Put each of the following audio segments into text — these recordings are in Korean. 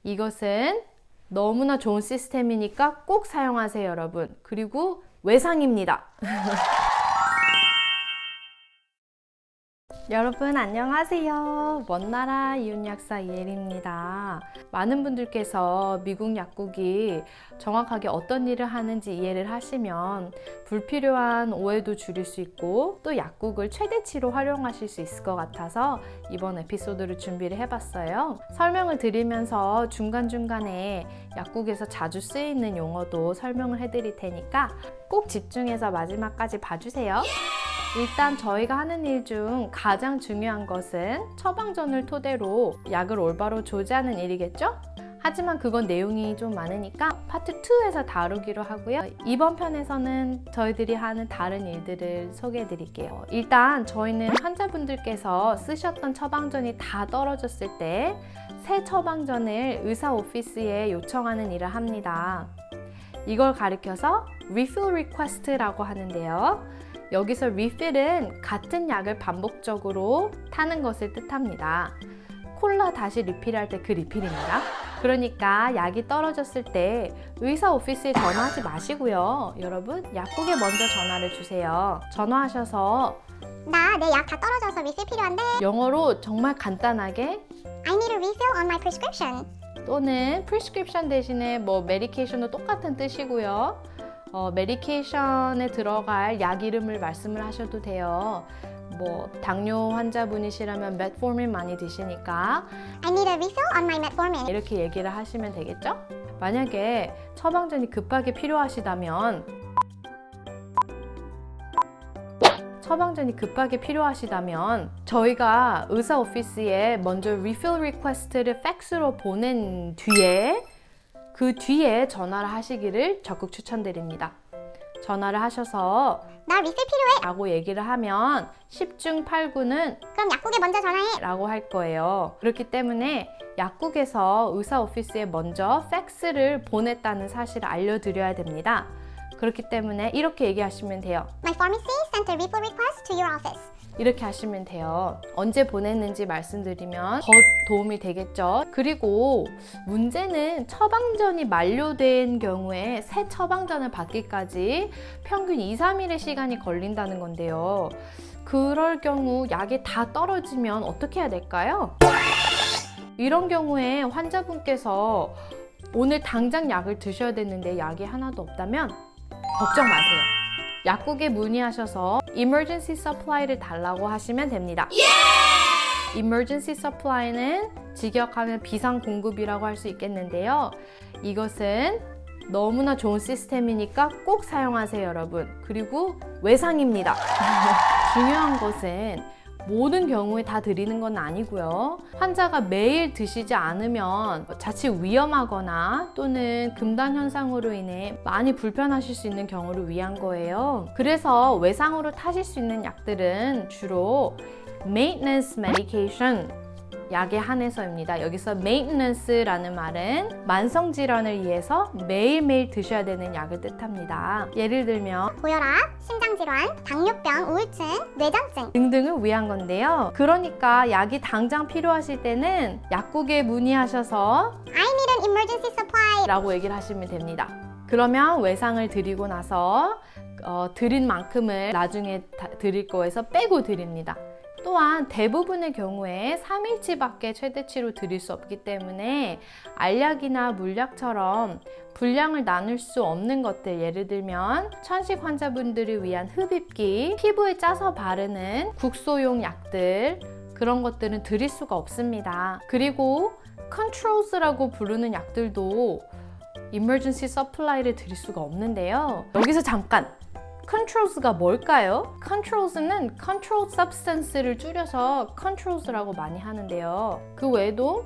이것은 너무나 좋은 시스템이니까 꼭 사용하세요, 여러분. 그리고 외상입니다. 여러분 안녕하세요. 먼나라 이윤약사 이혜리입니다. 많은 분들께서 미국 약국이 정확하게 어떤 일을 하는지 이해를 하시면 불필요한 오해도 줄일 수 있고 또 약국을 최대치로 활용하실 수 있을 것 같아서 이번 에피소드를 준비를 해봤어요. 설명을 드리면서 중간중간에 약국에서 자주 쓰이는 용어도 설명을 해드릴 테니까 꼭 집중해서 마지막까지 봐주세요. 일단 저희가 하는 일 중 가장 중요한 것은 처방전을 토대로 약을 올바로 조제하는 일이겠죠? 하지만 그건 내용이 좀 많으니까 파트 2에서 다루기로 하고요. 이번 편에서는 저희들이 하는 다른 일들을 소개해 드릴게요. 일단 저희는 환자분들께서 쓰셨던 처방전이 다 떨어졌을 때 새 처방전을 의사 오피스에 요청하는 일을 합니다. 이걸 가리켜서 refill request라고 하는데요. 여기서 refill은 같은 약을 반복적으로 타는 것을 뜻합니다. 콜라 다시 리필할 때 그 리필입니다. 그러니까 약이 떨어졌을 때 의사 오피스에 전화하지 마시고요. 여러분, 약국에 먼저 전화를 주세요. 전화하셔서 나 내 약 다 떨어져서 리필 필요한데 영어로 정말 간단하게 I need a refill on my prescription. 또는 prescription 대신에 medication도 똑같은 뜻이고요. 메디케이션에 들어갈 약 이름을 말씀을 하셔도 돼요. 당뇨 환자분이시라면 metformin 많이 드시니까 I need a refill on my metformin. 이렇게 얘기를 하시면 되겠죠? 만약에 처방전이 급하게 필요하시다면 저희가 의사 오피스에 먼저 refill request를 팩스로 보낸 뒤에 그 뒤에 전화를 하시기를 적극 추천드립니다. 전화를 하셔서 나 리필 필요해. 라고 얘기를 하면 10중 8구는 그럼 약국에 먼저 전화해. 라고 할 거예요. 그렇기 때문에 약국에서 의사 오피스에 먼저 팩스를 보냈다는 사실을 알려드려야 됩니다. 그렇기 때문에 이렇게 얘기하시면 돼요. My pharmacy sent a refill request to your office. 이렇게 하시면 돼요. 언제 보냈는지 말씀드리면 더 도움이 되겠죠. 그리고 문제는 처방전이 만료된 경우에 새 처방전을 받기까지 평균 2-3일의 시간이 걸린다는 건데요. 그럴 경우 약이 다 떨어지면 어떻게 해야 될까요? 이런 경우에 환자분께서 오늘 당장 약을 드셔야 되는데 약이 하나도 없다면 걱정 마세요. 약국에 문의하셔서 emergency supply를 달라고 하시면 됩니다. emergency supply는 직역하면 비상 공급이라고 할 수 있겠는데요. 이것은 너무나 좋은 시스템이니까 꼭 사용하세요, 여러분. 그리고 외상입니다. 중요한 것은 모든 경우에 다 드리는 건 아니고요. 환자가 매일 드시지 않으면 자칫 위험하거나 또는 금단 현상으로 인해 많이 불편하실 수 있는 경우를 위한 거예요. 그래서 외상으로 타실 수 있는 약들은 주로 maintenance medication, 약에 한해서입니다. 여기서 maintenance라는 말은 만성질환을 위해서 매일매일 드셔야 되는 약을 뜻합니다. 예를 들면 고혈압, 심장질환, 당뇨병, 우울증, 뇌장증 등등을 위한 건데요. 그러니까 약이 당장 필요하실 때는 약국에 문의하셔서 I need an emergency supply. 라고 얘기를 하시면 됩니다. 그러면 외상을 드리고 나서 드린 만큼을 나중에 드릴 거에서 빼고 드립니다. 또한 대부분의 경우에 3일치밖에 최대치로 드릴 수 없기 때문에 알약이나 물약처럼 분량을 나눌 수 없는 것들, 예를 들면 천식 환자분들을 위한 흡입기, 피부에 짜서 바르는 국소용 약들, 그런 것들은 드릴 수가 없습니다. 그리고 controls라고 부르는 약들도 emergency supply를 드릴 수가 없는데요. 여기서 잠깐! controls가 뭘까요? controls는 controlled substance를 줄여서 controls라고 많이 하는데요. 그 외에도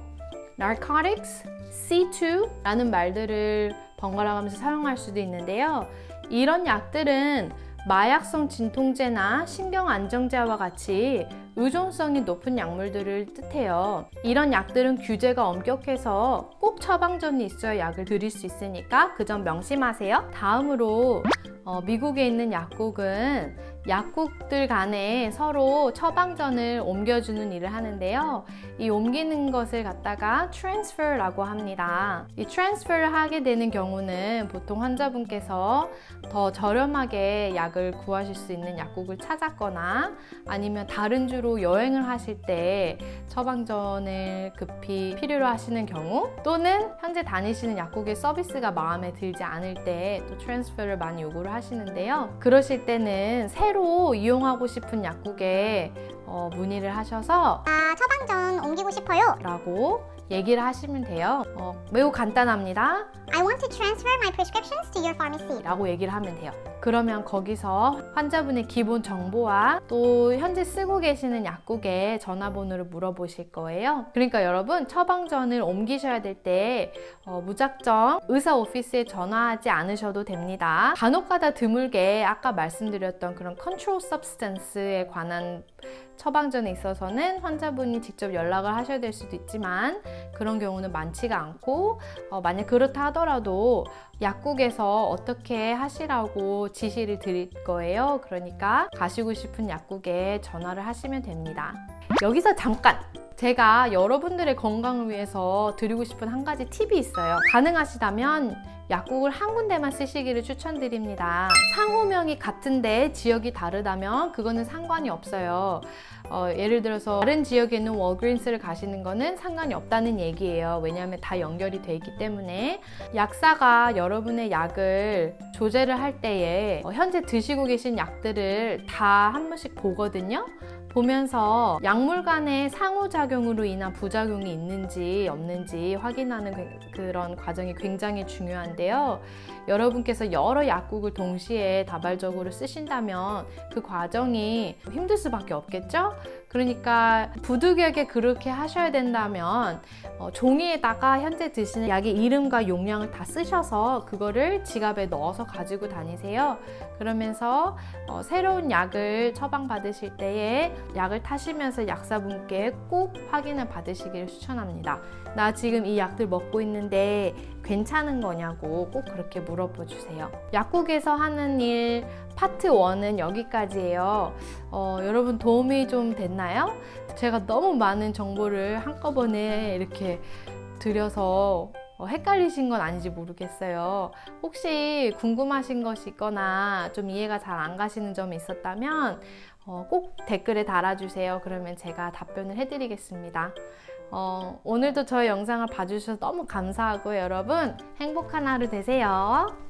narcotics, C2라는 말들을 번갈아 가면서 사용할 수도 있는데요. 이런 약들은 마약성 진통제나 신경안정제와 같이 의존성이 높은 약물들을 뜻해요. 이런 약들은 규제가 엄격해서 꼭 처방전이 있어야 약을 드릴 수 있으니까 그 점 명심하세요. 다음으로 미국에 있는 약국은 약국들 간에 서로 처방전을 옮겨주는 일을 하는데요. 이 옮기는 것을 갖다가 transfer라고 합니다. 이 transfer를 하게 되는 경우는 보통 환자분께서 더 저렴하게 약을 구하실 수 있는 약국을 찾았거나 아니면 다른 주로 여행을 하실 때 처방전을 급히 필요로 하시는 경우, 또는 현재 다니시는 약국의 서비스가 마음에 들지 않을 때 또 트랜스퍼를 많이 요구를 하시는데요. 그러실 때는 새로 이용하고 싶은 약국에 문의를 하셔서 처방전 옮기고 싶어요. 라고 얘기를 하시면 돼요. 매우 간단합니다. I want to transfer my prescriptions to your pharmacy. 라고 얘기를 하면 돼요. 그러면 거기서 환자분의 기본 정보와 또 현재 쓰고 계시는 약국의 전화번호를 물어보실 거예요. 그러니까 여러분, 처방전을 옮기셔야 될 때 무작정 의사 오피스에 전화하지 않으셔도 됩니다. 간혹가다 드물게 아까 말씀드렸던 그런 컨트롤 서브스턴스에 관한 처방전에 있어서는 환자분이 직접 연락을 하셔야 될 수도 있지만 그런 경우는 많지가 않고, 만약 그렇다 하더라도 약국에서 어떻게 하시라고 지시를 드릴 거예요. 그러니까 가시고 싶은 약국에 전화를 하시면 됩니다. 여기서 잠깐! 제가 여러분들의 건강을 위해서 드리고 싶은 한 가지 팁이 있어요. 가능하시다면 약국을 한 군데만 쓰시기를 추천드립니다. 상호명이 같은데 지역이 다르다면 그거는 상관이 없어요. 예를 들어서 다른 지역에 있는 월그린스를 가시는 거는 상관이 없다는 얘기예요. 왜냐하면 다 연결이 돼 있기 때문에. 약사가 여러분의 약을 조제를 할 때에 현재 드시고 계신 약들을 다 한 번씩 보거든요. 보면서 약물 간의 상호작용으로 인한 부작용이 있는지 없는지 확인하는 그런 과정이 굉장히 중요한데요. 여러분께서 여러 약국을 동시에 다발적으로 쓰신다면 그 과정이 힘들 수밖에 없겠죠? 그러니까 부득이하게 그렇게 하셔야 된다면 종이에다가 현재 드시는 약의 이름과 용량을 다 쓰셔서 그거를 지갑에 넣어서 가지고 다니세요. 그러면서 새로운 약을 처방받으실 때에 약을 타시면서 약사분께 꼭 확인을 받으시기를 추천합니다. 나 지금 이 약들 먹고 있는데 괜찮은 거냐고 꼭 그렇게 물어봐 주세요. 약국에서 하는 일 파트 1은 여기까지예요. 여러분 도움이 좀 됐나요? 제가 너무 많은 정보를 한꺼번에 이렇게 드려서 헷갈리신 건 아닌지 모르겠어요. 혹시 궁금하신 것이 있거나 좀 이해가 잘 안 가시는 점이 있었다면 꼭 댓글에 달아주세요. 그러면 제가 답변을 해드리겠습니다. 오늘도 저의 영상을 봐주셔서 너무 감사하고요. 여러분 행복한 하루 되세요.